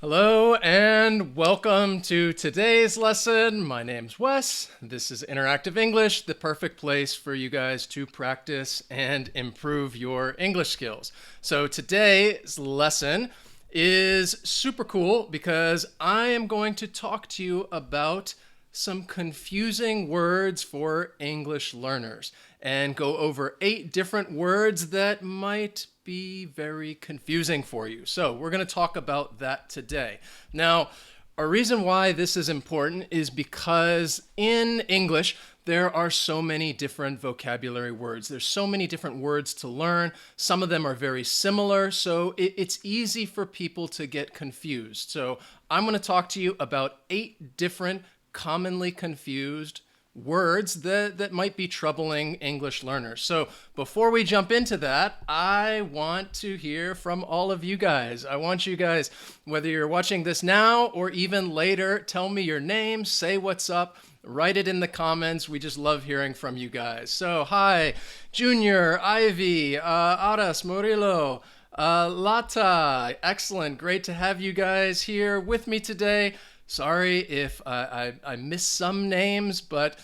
Hello and welcome to today's lesson. My name's Wes. This is Interactive English, the perfect place for you guys to practice and improve your English skills. So today's lesson is super cool because I am going to talk to you about some confusing words for English learners and go over 8 different words that might be very confusing for you. So we're going to talk about that today. Now, a reason why this is important is because in English, there are so many different vocabulary words. There's so many different words to learn. Some of them are very similar, so it's easy for people to get confused. So I'm going to talk to you about 8 different commonly confused words that might be troubling English learners. So before we jump into that, I want to hear from all of you guys. I want you guys, whether you're watching this now or even later, tell me your name, say what's up, write it in the comments. We just love hearing from you guys. So hi, Junior, Ivy, Aras, Murillo, Lata. Excellent. Great to have you guys here with me today. Sorry if I missed some names, but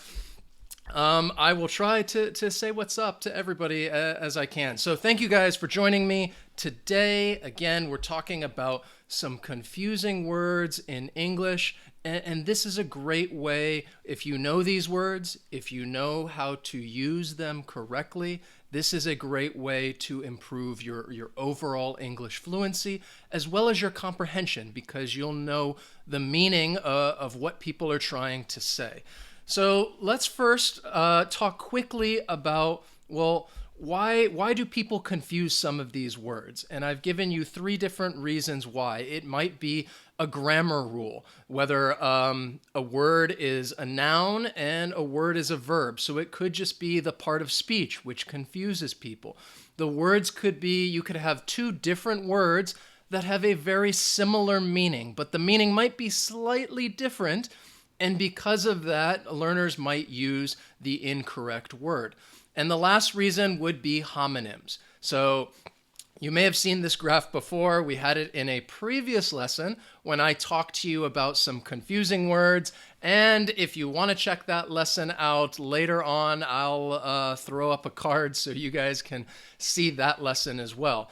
I will try to say what's up to everybody as I can. So thank you guys for joining me. Today, again, we're talking about some confusing words in English. And this is a great way, if you know these words, if you know how to use them correctly, this is a great way to improve your overall English fluency as well as your comprehension because you'll know the meaning of what people are trying to say. So let's first talk quickly about, well, why do people confuse some of these words? And I've given you 3 different reasons why. It might be a grammar rule, whether a word is a noun and a word is a verb. So it could just be the part of speech, which confuses people. The words could be, you could have 2 different words that have a very similar meaning, but the meaning might be slightly different. And because of that, learners might use the incorrect word. And the last reason would be homonyms. So you may have seen this graph before. We had it in a previous lesson when I talked to you about some confusing words. And if you want to check that lesson out later on, I'll throw up a card so you guys can see that lesson as well.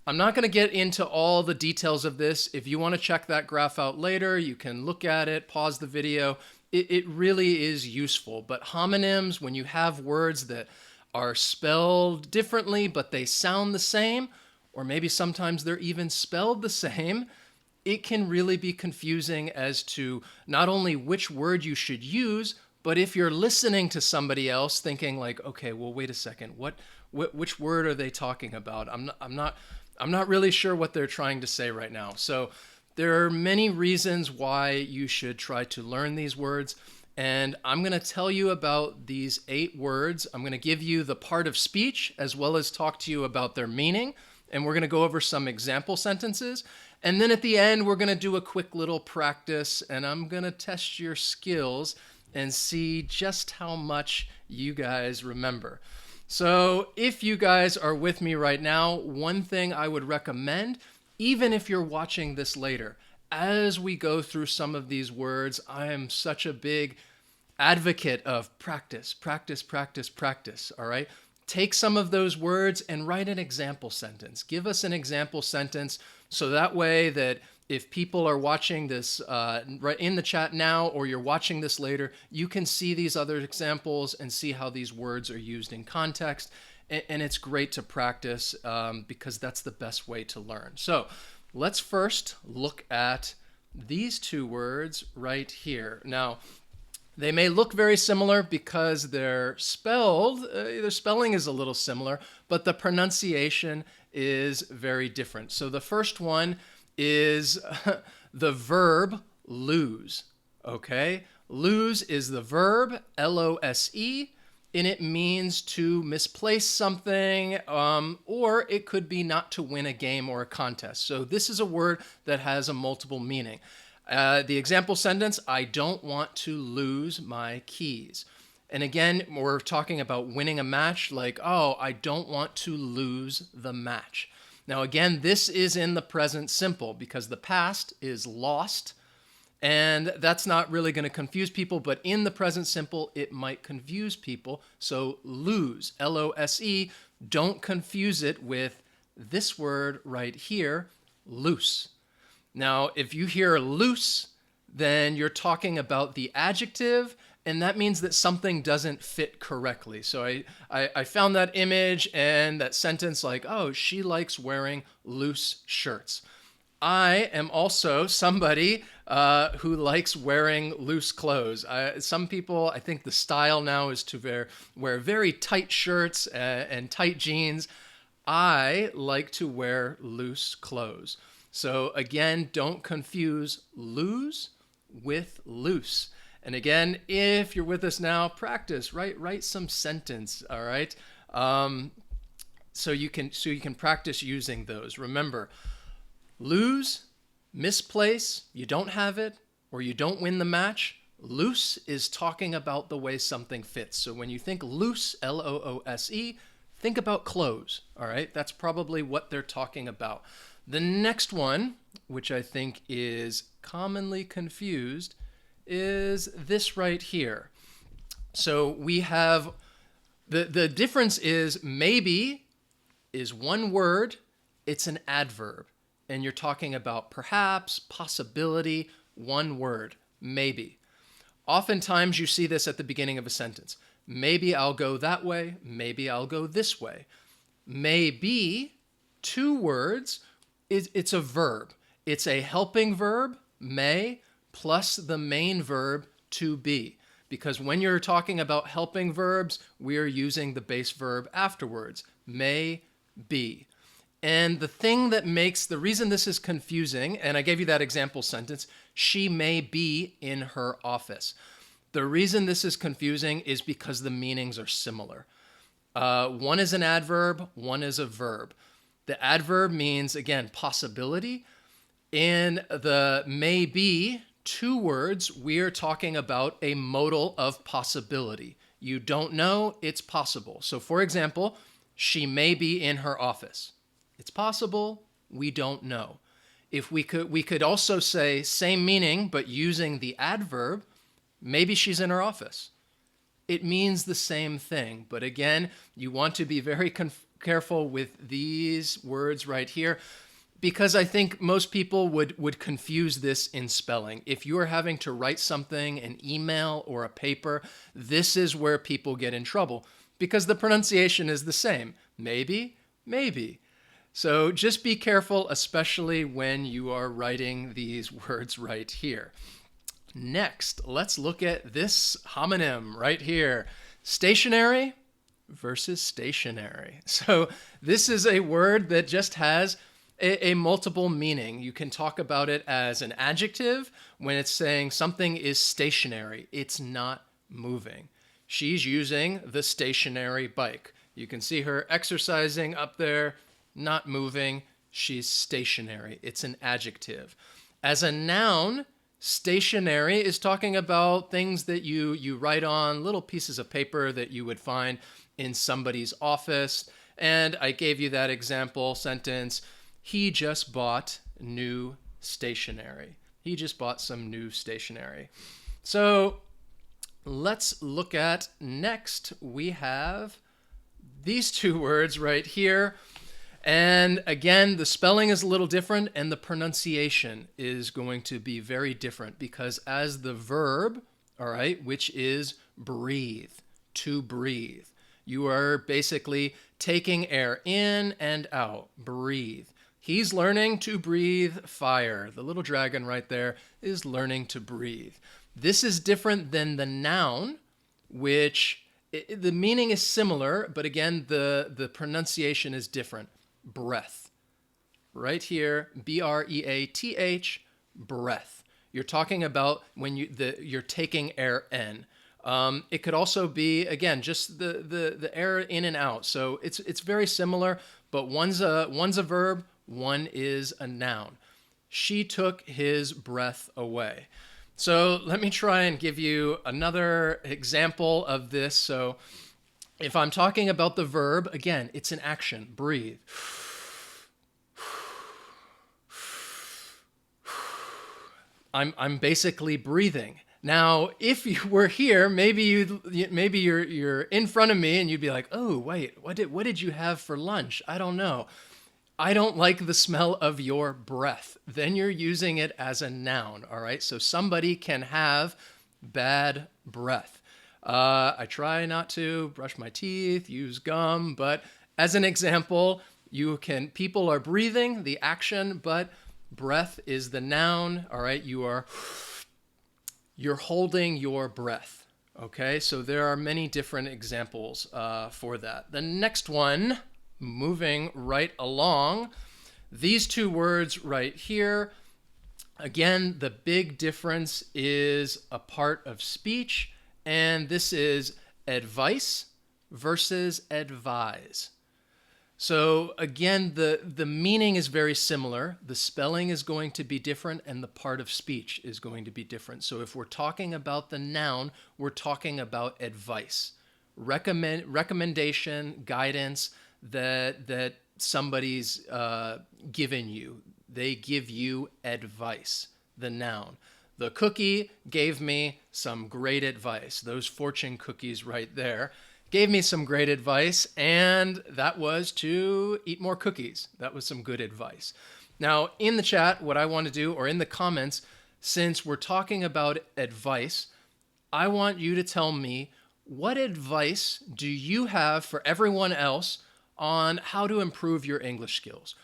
I'm not going to get into all the details of this. If you want to check that graph out later, you can look at it, pause the video. It really is useful. But homonyms, when you have words that are spelled differently, but they sound the same, or maybe sometimes they're even spelled the same, it can really be confusing as to not only which word you should use, but if you're listening to somebody else thinking like, okay, well, wait a second, which word are they talking about? I'm not really sure what they're trying to say right now. So there are many reasons why you should try to learn these words. And I'm going to tell you about these 8 words. I'm going to give you the part of speech as well as talk to you about their meaning. And we're going to go over some example sentences. And then at the end, we're going to do a quick little practice. And I'm going to test your skills and see just how much you guys remember. So if you guys are with me right now, one thing I would recommend, even if you're watching this later, as we go through some of these words, I am such a big advocate of practice, practice, practice, practice, all right? Take some of those words and write an example sentence. Give us an example sentence so that way that if people are watching this right in the chat now or you're watching this later, you can see these other examples and see how these words are used in context. And it's great to practice because that's the best way to learn. So let's first look at these 2 words right here. Now, they may look very similar because they're spelled, their spelling is a little similar, but the pronunciation is very different. So the first one is the verb lose, okay? Lose is the verb, L-O-S-E, and it means to misplace something, or it could be not to win a game or a contest. So this is a word that has a multiple meaning. The example sentence, I don't want to lose my keys. And again, we're talking about winning a match, like, oh, I don't want to lose the match. Now, again, this is in the present simple because the past is lost, and that's not really going to confuse people, but in the present simple, it might confuse people. So lose, L-O-S-E, don't confuse it with this word right here, loose. Now, if you hear loose, then you're talking about the adjective, and that means that something doesn't fit correctly. So I found that image and that sentence like, oh, she likes wearing loose shirts. I am also somebody who likes wearing loose clothes. Some people, I think the style now is to wear very tight shirts and tight jeans. I like to wear loose clothes. So again, don't confuse lose with loose. And again, if you're with us now, practice, write some sentence, all right? So you can practice using those. Remember, lose, misplace, you don't have it, or you don't win the match. Loose is talking about the way something fits. So when you think loose, L-O-O-S-E, think about clothes, all right? That's probably what they're talking about. The next one, which I think is commonly confused, is this right here. So we have, the difference is maybe is one word, it's an adverb. And you're talking about perhaps, possibility, one word, maybe. Oftentimes you see this at the beginning of a sentence. Maybe I'll go that way, maybe I'll go this way. Maybe, two words, it's a verb. It's a helping verb, may, plus the main verb, to be. Because when you're talking about helping verbs, we're using the base verb afterwards, may be. And the reason this is confusing, and I gave you that example sentence, she may be in her office. The reason this is confusing is because the meanings are similar. One is an adverb, one is a verb. The adverb means, again, possibility. In the may be, two words, we're talking about a modal of possibility. You don't know, it's possible. So for example, she may be in her office. It's possible, we don't know. If we could also say same meaning, but using the adverb, maybe she's in her office. It means the same thing. But again, you want to be very careful with these words right here, because I think most people would confuse this in spelling. If you are having to write something, an email or a paper, this is where people get in trouble, because the pronunciation is the same. Maybe, maybe. So just be careful, especially when you are writing these words right here. Next, let's look at this homonym right here. Stationery versus stationary. So this is a word that just has a multiple meaning. You can talk about it as an adjective when it's saying something is stationary. It's not moving. She's using the stationary bike. You can see her exercising up there. Not moving, she's stationary. It's an adjective. As a noun, stationary is talking about things that you write on, little pieces of paper that you would find in somebody's office. And I gave you that example sentence, he just bought new stationery. He just bought some new stationery. So let's look at next. We have these two words right here. And again, the spelling is a little different and the pronunciation is going to be very different because as the verb, all right, which is breathe, to breathe, you are basically taking air in and out, breathe. He's learning to breathe fire. The little dragon right there is learning to breathe. This is different than the noun, which the meaning is similar, but again, the pronunciation is different. Breath. Right here, B-R-E-A-T-H, breath. You're talking about when you're taking air in. It could also be, again, just the air in and out. So it's very similar, but one's a verb, one is a noun. She took his breath away. So let me try and give you another example of this. So if I'm talking about the verb, again, it's an action, breathe. I'm basically breathing. Now, if you were here, maybe you're in front of me and you'd be like, "Oh, wait, what did you have for lunch? I don't know. I don't like the smell of your breath." Then you're using it as a noun, all right? So somebody can have bad breath. I try not to brush my teeth, use gum, but as an example, people are breathing, the action, but breath is the noun, all right? You're holding your breath, okay? So there are many different examples for that. The next one, moving right along, these two words right here, again, the big difference is a part of speech, and this is advice versus advise. So again, the meaning is very similar. The spelling is going to be different and the part of speech is going to be different. So if we're talking about the noun, we're talking about advice, recommendation, guidance that somebody's given you. They give you advice, the noun. The cookie gave me some great advice. Those fortune cookies right there gave me some great advice, and that was to eat more cookies. That was some good advice. Now, in the chat, what I want to do, or in the comments, since we're talking about advice, I want you to tell me, what advice do you have for everyone else on how to improve your English skills?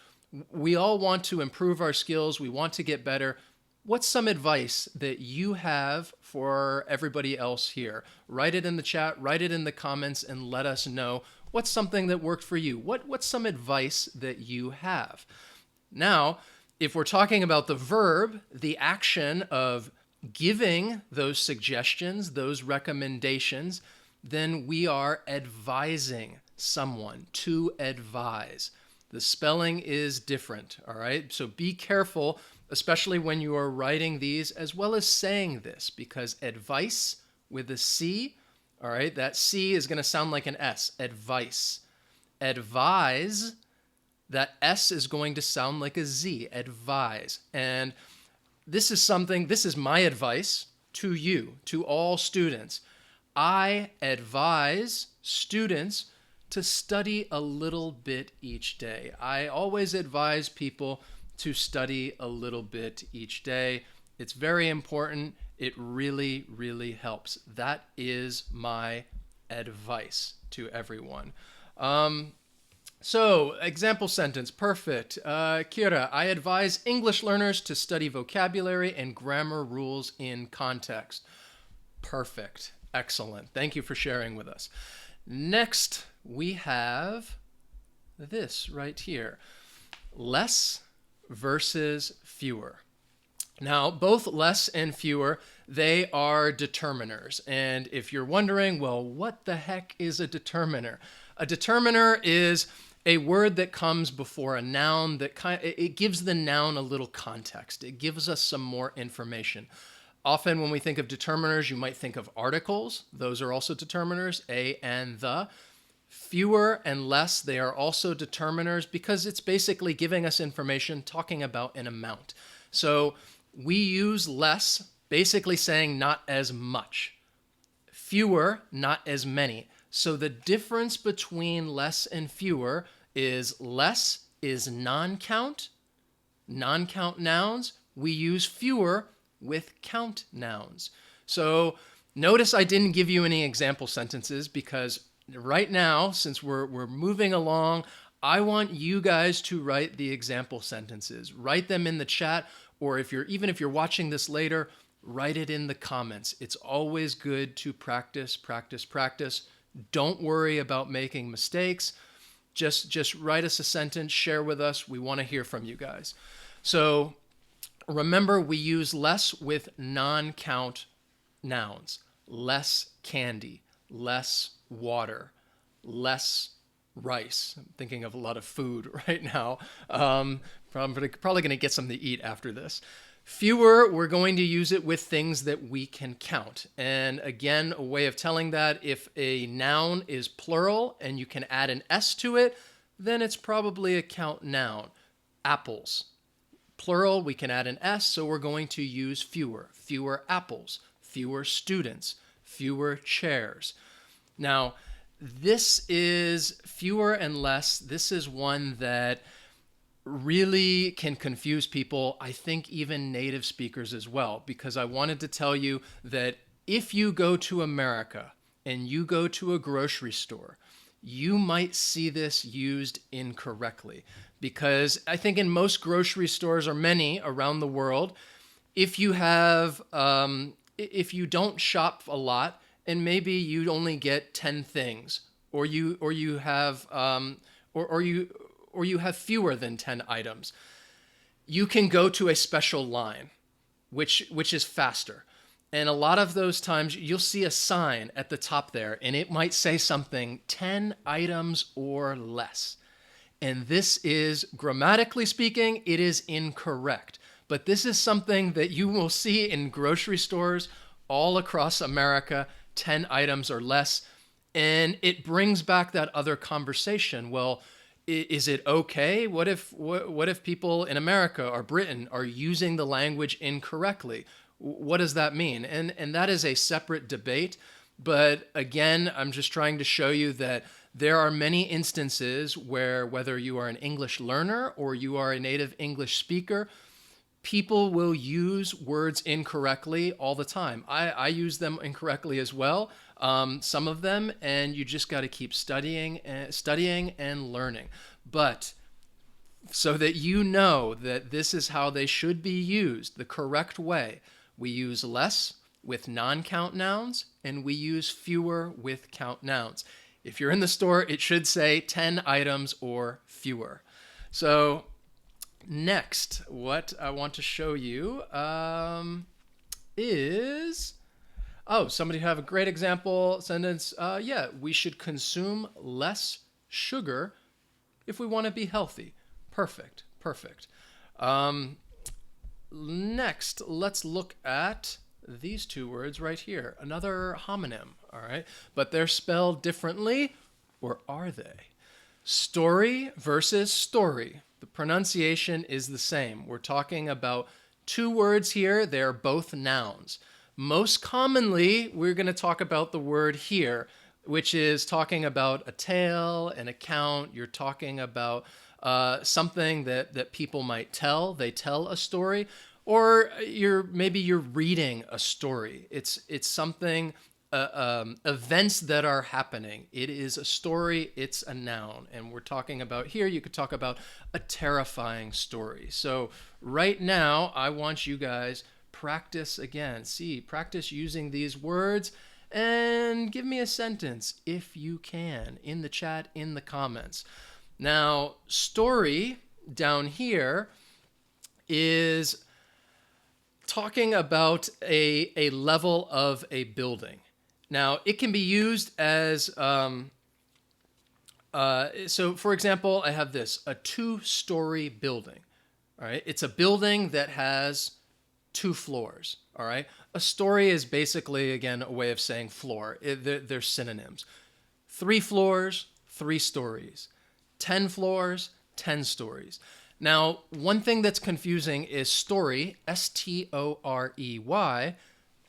We all want to improve our skills. We want to get better. What's some advice that you have for everybody else here? Write it in the chat, write it in the comments, and let us know what's something that worked for you. What's some advice that you have? Now, if we're talking about the verb, the action of giving those suggestions, those recommendations, then we are advising someone, to advise. The spelling is different, all right? So be careful, especially when you are writing these, as well as saying this, because advice with a C, all right, that C is going to sound like an S, advice. Advise, that S is going to sound like a Z, advise. And this is my advice to you, to all students. I advise students to study a little bit each day. I always advise people to study a little bit each day. It's very important. It really, really helps. That is my advice to everyone. So, example sentence, perfect. Kira, I advise English learners to study vocabulary and grammar rules in context. Perfect. Excellent. Thank you for sharing with us. Next, we have this right here. Less versus fewer. Now, both less and fewer, they are determiners. And if you're wondering, well, what the heck is a determiner? A determiner is a word that comes before a noun that it gives the noun a little context. It gives us some more information. Often when we think of determiners, you might think of articles. Those are also determiners, a and the. Fewer and less, they are also determiners because it's basically giving us information, talking about an amount. So we use less, basically saying not as much. Fewer, not as many. So the difference between less and fewer is less is non-count nouns. We use fewer with count nouns. So notice I didn't give you any example sentences because right now, since we're moving along, I want you guys to write the example sentences. Write them in the chat, or even if you're watching this later, write it in the comments. It's always good to practice. Don't worry about making mistakes. Just write us a sentence, share with us. We want to hear from you guys. So remember, we use less with non-count nouns. Less candy, less water, less rice. I'm thinking of a lot of food right now. Probably going to get something to eat after this. Fewer, we're going to use it with things that we can count. And again, a way of telling that, if a noun is plural and you can add an S to it, then it's probably a count noun. Apples, plural, we can add an S, so we're going to use fewer. Fewer apples, fewer students, fewer chairs. Now, this is fewer and less. This is one that really can confuse people, I think even native speakers as well, because I wanted to tell you that if you go to America and you go to a grocery store, you might see this used incorrectly, because I think in most grocery stores, or many around the world, if you don't shop a lot and maybe you only get 10 things, or you have fewer than 10 items, you can go to a special line, which is faster. And a lot of those times you'll see a sign at the top there, and it might say something 10 items or less. And this is, grammatically speaking, it is incorrect. But this is something that you will see in grocery stores all across America, 10 items or less. And it brings back that other conversation. Well, is it okay? What if people in America or Britain are using the language incorrectly? What does that mean? And that is a separate debate. But again, I'm just trying to show you that there are many instances where, whether you are an English learner or you are a native English speaker, people will use words incorrectly all the time. I use them incorrectly as well, some of them, and you just got to keep studying and learning. But so that you know that this is how they should be used, the correct way, we use less with non-count nouns, and we use fewer with count nouns. If you're in the store, it should say 10 items or fewer. So next, what I want to show you is, somebody have a great example sentence. We should consume less sugar if we want to be healthy. Perfect. Next, let's look at these two words right here. Another homonym, all right? But they're spelled differently, or are they? Story versus story. The pronunciation is the same. We're talking about two words here. They're both nouns. Most commonly, we're going to talk about the word here, which is talking about a tale, an account. You're talking about something that people might tell. They tell a story, or maybe you're reading a story. It's something, events that are happening. It is a story. It's a noun, and we're talking about here. You could talk about a terrifying story. So right now, I want you guys practice again. Practice using these words. And give me a sentence, if you can, in the chat, in the comments. Now, story down here is talking about a level of a building. Now, it can be used as, so for example, I have this, a 2-story building. All right, it's a building that has 2 floors. All right, a story is basically, again, a way of saying floor. They're synonyms. 3 floors, 3 stories. 10 floors, 10 stories. Now, one thing that's confusing is story, S-T-O-R-E-Y.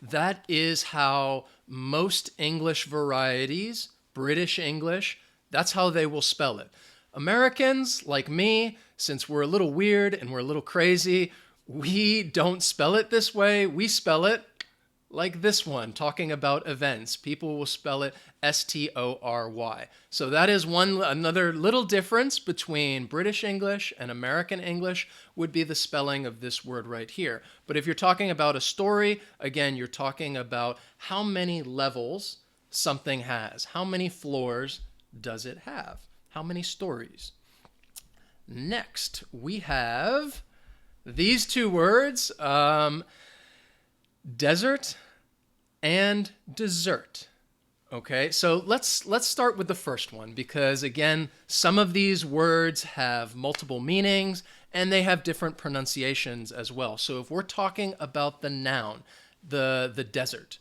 That is how most English varieties, British English, that's how they will spell it. Americans, like me, since we're a little weird and we're a little crazy, we don't spell it this way. We spell it like this one, talking about events. People will spell it S-T-O-R-Y. So that is another little difference between British English and American English would be the spelling of this word right here. But if you're talking about a story, again, you're talking about how many levels something has. How many floors does it have? How many stories? Next, we have these two words, desert and dessert. Okay, so let's start with the first one, because again, some of these words have multiple meanings and they have different pronunciations as well. So if we're talking about the noun, the desert.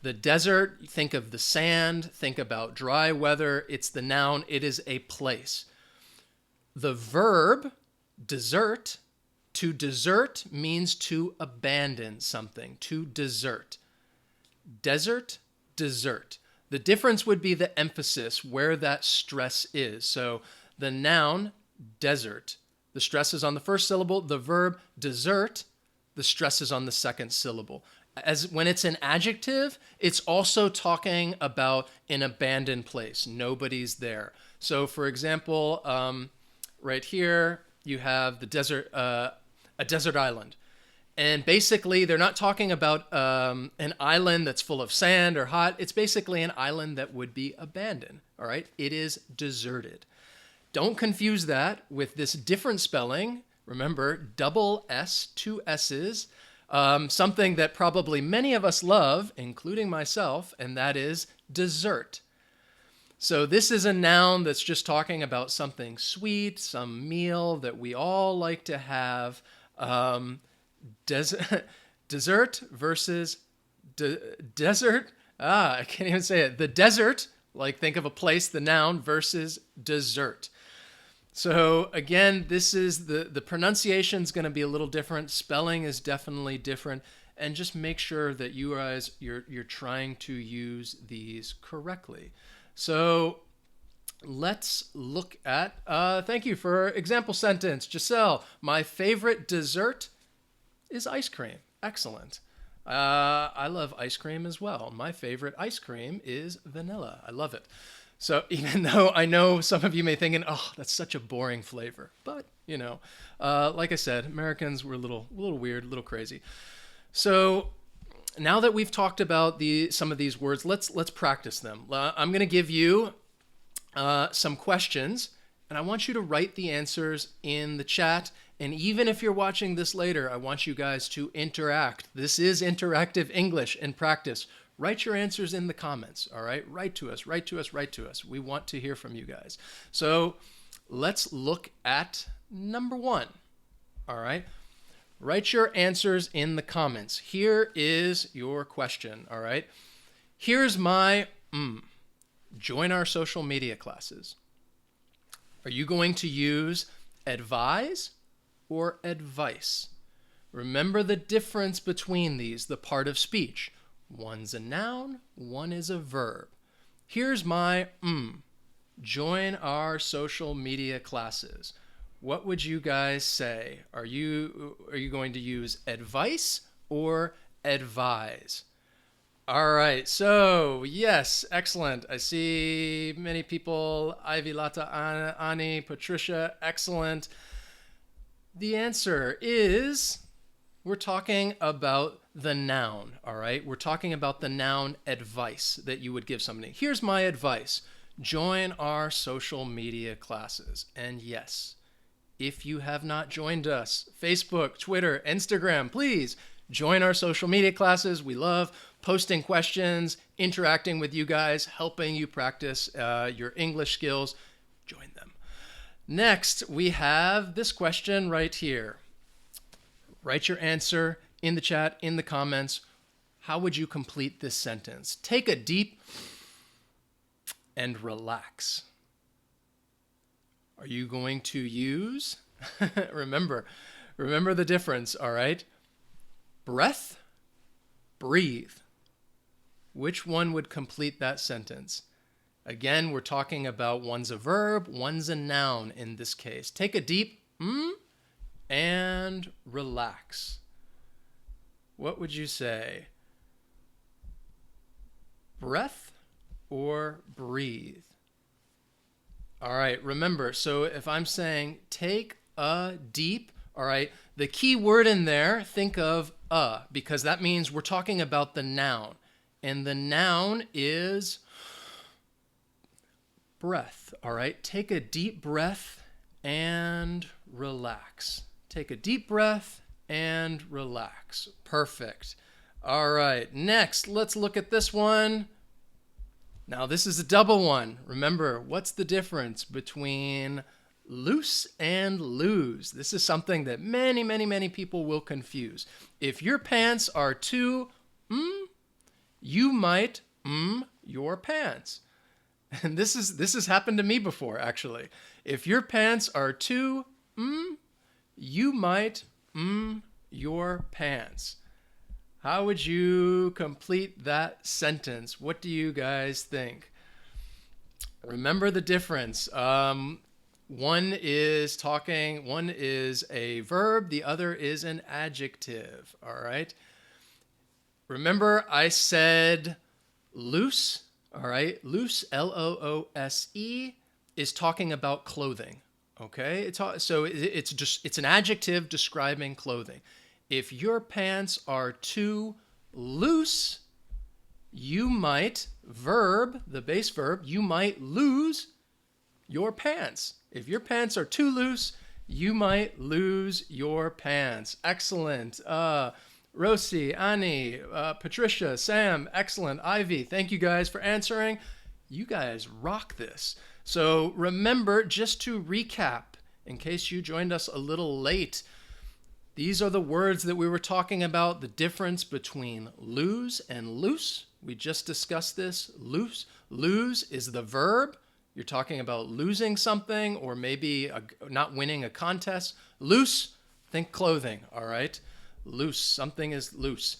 The desert, think of the sand, think about dry weather. It's the noun, it is a place. The verb, dessert, To desert means to abandon something, to desert. Desert, desert. The difference would be the emphasis, where that stress is. So the noun, desert, the stress is on the first syllable. The verb, desert, the stress is on the second syllable. As when it's an adjective, it's also talking about an abandoned place. Nobody's there. So for example, right here, you have the desert, a desert island. And basically, they're not talking about an island that's full of sand or hot. It's basically an island that would be abandoned. All right? It is deserted. Don't confuse that with this different spelling. Remember, double S, two S's, something that probably many of us love, including myself, and that is dessert. So this is a noun that's just talking about something sweet, some meal that we all like to have. Dessert versus desert. I can't even say it. The desert, like think of a place, the noun, versus dessert. So again, this is the pronunciation is going to be a little different. Spelling is definitely different. And just make sure that you guys, you're trying to use these correctly. So let's look at, thank you for example sentence. Giselle, my favorite dessert is ice cream. Excellent. I love ice cream as well. My favorite ice cream is vanilla. I love it. So even though I know some of you may think, oh, that's such a boring flavor. But, like I said, Americans were a little weird, a little crazy. So now that we've talked about some of these words, let's practice them. I'm going to give you some questions, and I want you to write the answers in the chat. And even if you're watching this later, I want you guys to interact. This is interactive English in practice. Write your answers in the comments, all right? Write to us. We want to hear from you guys. So let's look at number 1, all right? Write your answers in the comments. Here is your question, all right? Here's my join our social media classes. Are you going to use advise or advice? Remember the difference between these, the part of speech. One's a noun, one is a verb. Here's my join our social media classes. What would you guys say? Are you going to use advice or advise? All right, so yes, excellent. I see many people, Ivy, Lata, Ani, Patricia, excellent. The answer is, we're talking about the noun, all right? We're talking about the noun advice that you would give somebody. Here's my advice. Join our social media classes. And yes, if you have not joined us, Facebook, Twitter, Instagram, please join our social media classes. We love posting questions, interacting with you guys, helping you practice your English skills. Join them. Next, we have this question right here. Write your answer in the chat, in the comments. How would you complete this sentence? Take a deep and relax. Are you going to use, remember the difference, all right? Breath, breathe. Which one would complete that sentence? Again, we're talking about one's a verb, one's a noun in this case. Take a deep and relax. What would you say? Breath or breathe? All right, remember, so if I'm saying take a deep, all right, the key word in there, think of because that means we're talking about the noun. And the noun is breath, all right? Take a deep breath and relax. Take a deep breath and relax. Perfect. All right, next, let's look at this one. Now, this is a double one. Remember, what's the difference between loose and lose? This is something that many people will confuse. If your pants are too you might your pants. And this has happened to me before, actually. If your pants are too you might your pants. How would you complete that sentence? What do you guys think? Remember the difference. One is a verb, the other is an adjective. All right. Remember, I said loose. All right. Loose, Loose, is talking about clothing. Okay. It's an adjective describing clothing. If your pants are too loose, you might, the base verb, you might lose your pants. If your pants are too loose, you might lose your pants. Excellent. Rosie, Annie, Patricia, Sam, excellent. Ivy, thank you guys for answering. You guys rock this. So remember, just to recap, in case you joined us a little late, these are the words that we were talking about, the difference between lose and loose. We just discussed this. Lose is the verb. You're talking about losing something or maybe not winning a contest. Loose, think clothing, all right? Loose, something is loose.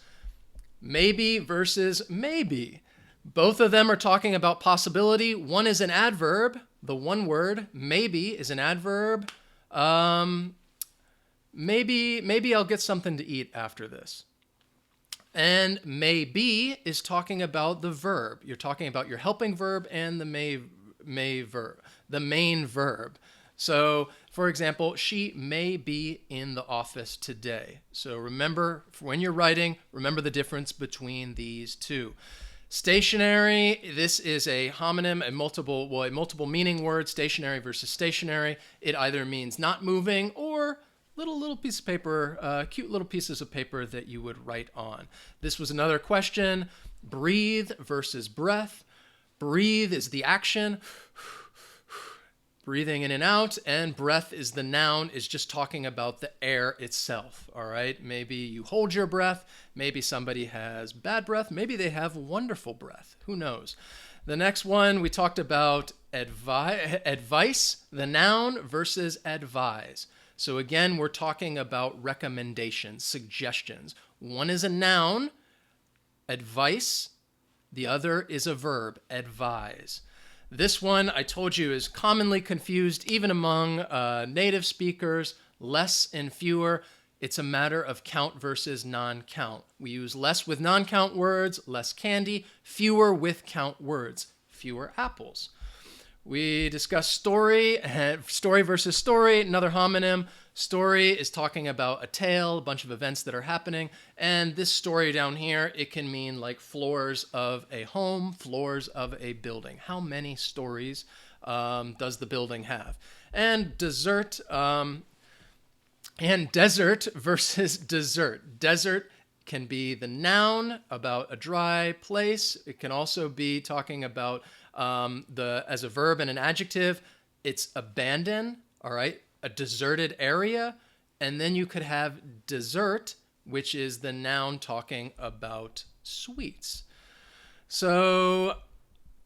Maybe versus maybe. Both of them are talking about possibility. One is an adverb, the one word. Maybe is an adverb. Maybe I'll get something to eat after this. And maybe is talking about the verb. You're talking about your helping verb and the may verb, the main verb. So, for example, she may be in the office today. So remember, when you're writing, remember the difference between these two. Stationery, this is a homonym, a multiple meaning word, stationary versus stationary. It either means not moving or little piece of paper, cute little pieces of paper that you would write on. This was another question. Breathe versus breath. Breathe is the action, breathing in and out, and breath is the noun, is just talking about the air itself, all right? Maybe you hold your breath, maybe somebody has bad breath, maybe they have wonderful breath, who knows? The next one, we talked about advice, the noun, versus advise. So again, we're talking about recommendations, suggestions. One is a noun, advice. The other is a verb, advise. This one, I told you, is commonly confused even among native speakers, less and fewer. It's a matter of count versus non-count. We use less with non-count words, less candy, fewer with count words, fewer apples. We discussed story versus story, another homonym. Story is talking about a tale, a bunch of events that are happening. And this story down here, it can mean like floors of a home, floors of a building. How many stories does the building have? And desert versus dessert. Desert can be the noun about a dry place. It can also be talking about as a verb and an adjective, it's abandon, all right, a deserted area. And then you could have dessert, which is the noun talking about sweets. So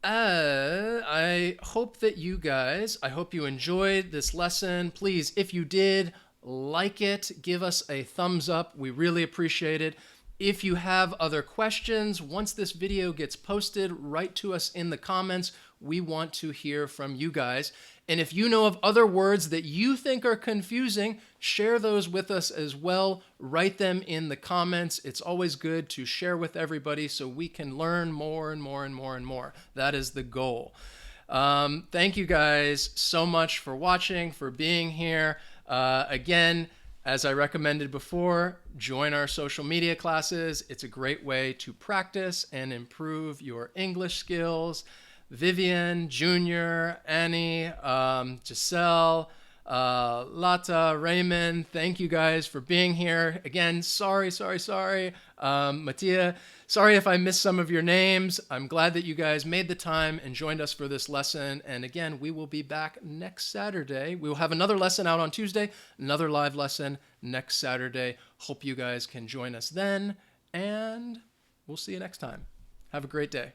I hope you enjoyed this lesson. Please, if you did, like it, give us a thumbs up. We really appreciate it. If you have other questions, once this video gets posted, write to us in the comments. We want to hear from you guys. And if you know of other words that you think are confusing, share those with us as well. Write them in the comments. It's always good to share with everybody so we can learn more and more and more and more. That is the goal. Thank you guys so much for watching, for being here. Again, as I recommended before, join our social media classes. It's a great way to practice and improve your English skills. Vivian, Junior, Annie, Giselle, Lata, Raymond, thank you guys for being here. Again, sorry. Mattia, sorry if I missed some of your names. I'm glad that you guys made the time and joined us for this lesson. And again, we will be back next Saturday. We will have another lesson out on Tuesday, another live lesson next Saturday. Hope you guys can join us then, and we'll see you next time. Have a great day.